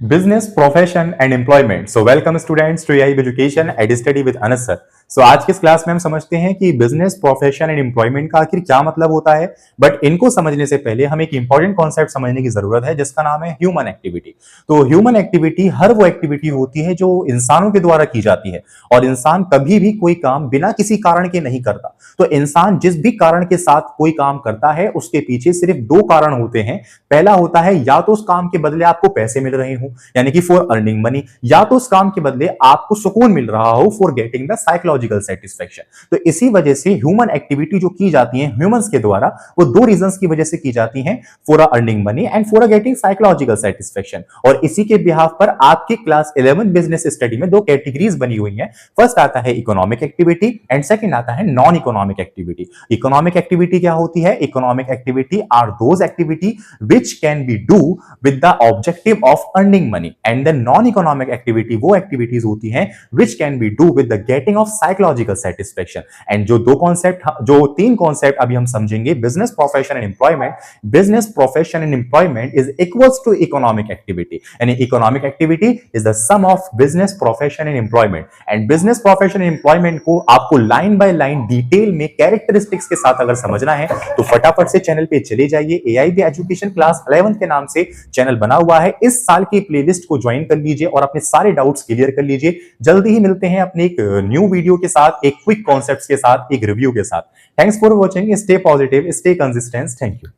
Business, profession and employment. So welcome students to AI Education and Study with Anas sir. So आज की इस class में हम समझते हैं कि बिजनेस, प्रोफेशन एंड एम्प्लॉयमेंट का आखिर क्या मतलब होता है। बट इनको समझने से पहले हमें एक इंपॉर्टेंट कॉन्सेप्ट समझने की जरूरत है जिसका नाम है ह्यूमन एक्टिविटी। तो ह्यूमन एक्टिविटी हर वो एक्टिविटी होती है जो इंसानों के द्वारा की जाती है और इंसान कभी भी कोई काम बिना किसी कारण के नहीं करता। तो इंसान जिस भी कारण के साथ कोई काम करता है उसके पीछे सिर्फ दो कारण होते हैं। पहला होता है या तो उस काम के बदले आपको पैसे मिल रहे हो यानी कि फॉर अर्निंग मनी, या तो उस काम के बदले आपको सुकून मिल रहा हो for getting the psychological satisfaction. तो इसी वजह से ह्यूमन एक्टिविटी जो की जाती है ह्यूमंस के द्वारा वो दो रीजंस की वजह से की जाती हैं, for earning money and for getting psychological satisfaction. और इसी के बिहाफ पर आपकी क्लास 11 बिजनेस स्टडी में दो कैटेगरीज बनी हुई हैं। फर्स्ट आता है इकोनॉमिक एक्टिविटी एंड सेकंड आता है non economic activity. Economic activity क्या होती है? Economic activity are those activity which can be do with the objective of earning money and the non-economic activity वो activities होती हैं which can be do with the getting of psychological satisfaction। and जो दो concept जो तीन concept अभी हम समझेंगे, business, profession and employment। business, profession and employment is equals to economic activity यानी economic activity is the sum of business, profession and employment। and business, profession and employment को आपको line by line डिटेल में characteristics के साथ अगर समझना है तो फटाफट से चैनल पे चले जाइए। एआईबी एजुकेशन क्लास 11 के नाम से चैनल बना हुआ है, इस साल की प्लेलिस्ट को ज्वाइन कर लीजिए और अपने सारे डाउट्स क्लियर कर लीजिए। जल्दी ही मिलते हैं अपने एक न्यू वीडियो के साथ, एक क्विक कॉन्सेप्ट्स के साथ, एक रिव्यू के साथ। Thanks for watching, stay positive, stay consistent, thank you.